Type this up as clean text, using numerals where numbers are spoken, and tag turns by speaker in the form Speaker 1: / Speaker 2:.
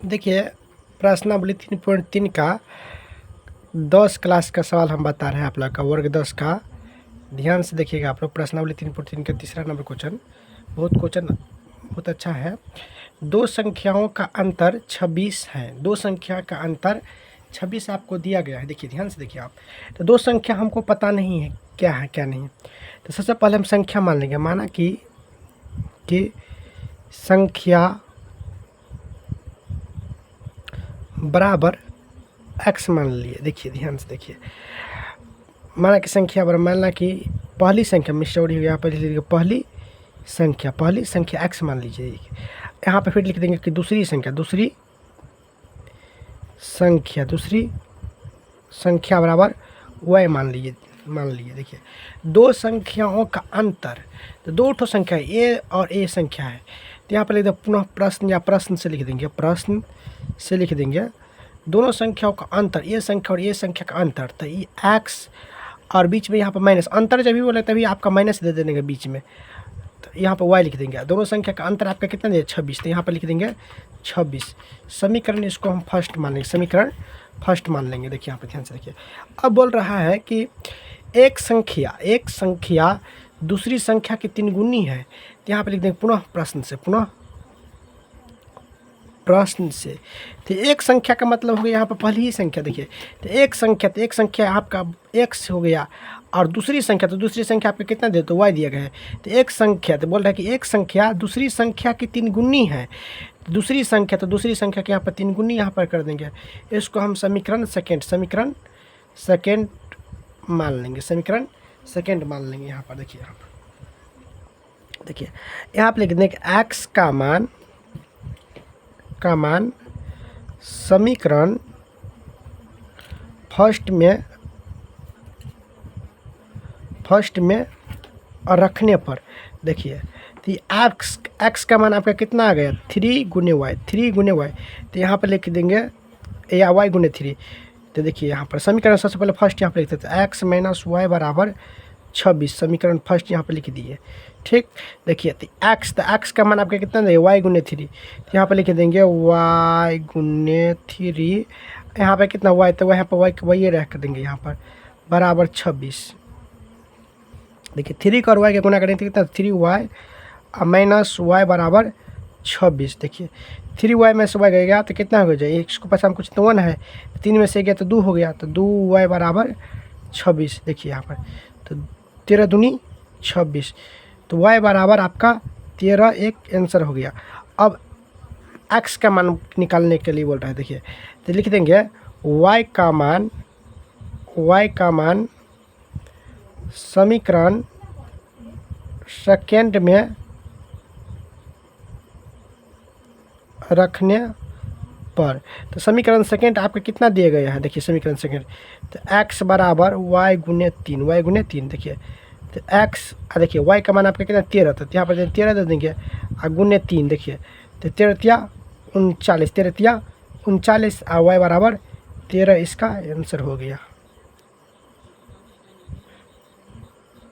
Speaker 1: देखिए प्रश्नावली 3.3 का 10 क्लास का सवाल हम बता रहे हैं आप लोग का वर्ग 10 का। ध्यान से देखिएगा आप लोग। प्रश्नावली 3.3 का तीसरा नंबर क्वेश्चन बहुत अच्छा है। दो संख्याओं का अंतर 26 है। दो संख्या का अंतर 26 आपको दिया गया है। देखिए ध्यान से देखिए आप। तो दो संख्या हमको पता नहीं है क्या है क्या नहीं। तो सबसे पहले हम संख्या मान लेंगे। माना कि संख्या बराबर x मान लिए। देखिए ध्यान से देखिए। माना कि संख्या बराबर, मानना कि पहली संख्या मिस्टेक हो गया, पहली संख्या x मान लीजिए। यहाँ पे फिर लिख देंगे कि दूसरी संख्या बराबर y मान लीजिए। देखिए दो संख्याओं का अंतर, तो दो ठो संख्या a और a संख्या है। तो यहाँ पर लिख दे पुनः प्रश्न या प्रश्न से लिख देंगे दोनों संख्याओं का अंतर, ये संख्या और ये संख्या का अंतर। तो ये x और बीच में यहाँ पर माइनस, अंतर जब भी बोले तभी आपका माइनस दे देंगे बीच में। तो यहाँ पर y लिख देंगे। दोनों संख्या का अंतर आपका कितना है? 26। तो यहाँ पर लिख देंगे 26। समीकरण इसको हम फर्स्ट मान लेंगे, समीकरण फर्स्ट मान लेंगे। देखिए यहाँ पर ध्यान से देखिए। अब बोल रहा है कि एक संख्या दूसरी संख्या की 3 गुनी है। तो यहाँ पर लिख देंगे पुनः प्रश्न से। तो एक संख्या का मतलब हो गया यहाँ पर पहली ही संख्या। देखिए तो एक संख्या आपका x हो गया, और दूसरी संख्या आपका कितना दे तो y दिया गया है। तो एक संख्या, तो बोल रहा है कि एक संख्या दूसरी संख्या की 3 गुनी है। दूसरी संख्या के यहाँ पर 3 गुनी यहाँ पर कर देंगे। इसको हम समीकरण सेकेंड मान लेंगे। यहाँ पर देखिए यहाँ पर लिख देंगे x का मान समीकरण फर्स्ट में रखने पर। देखिए तो x का मान आपका कितना आ गया? 3 गुने y। तो यहाँ पर लिख देंगे या y गुने 3। तो देखिए यहाँ पर समीकरण सबसे पहले फर्स्ट यहाँ पर लिखते थे x माइनस वाई बराबर 26। समीकरण फर्स्ट यहाँ पर लिख दिए। ठीक, देखिए तो x का मान आपका कितना देंगे? y गुने 3। तो यहाँ पर लिख देंगे y गुने 3। यहाँ पर कितना y? तो यहाँ पर y रख देंगे यहाँ पर बराबर 26। देखिए 3 का और y के गुना करेंगे तो कितना? 3y माइनस y बराबर 26। देखिए 3y में से y गया तो कितना हो जाए? इसको पास हम कुछ तो 1 है, 3 में से गया तो 2 हो गया, तो 2y बराबर 26। देखिए यहाँ पर तो 13 दूनी 26। तो y बराबर आपका 13 एक आंसर हो गया। अब x का मान निकालने के लिए बोल रहा है। देखिए तो लिख देंगे y का मान समीकरण सेकेंड में रखने पर। तो समीकरण सेकेंड आपका कितना दिया गया है? देखिए समीकरण सेकेंड तो x बराबर y गुने 3। देखिए तो x, देखिए y का मान आपका कितना? 13। तो यहाँ पर 13 दे देंगे और गुने 3। देखिए तो 13 39 और y बराबर 13 इसका आंसर हो गया।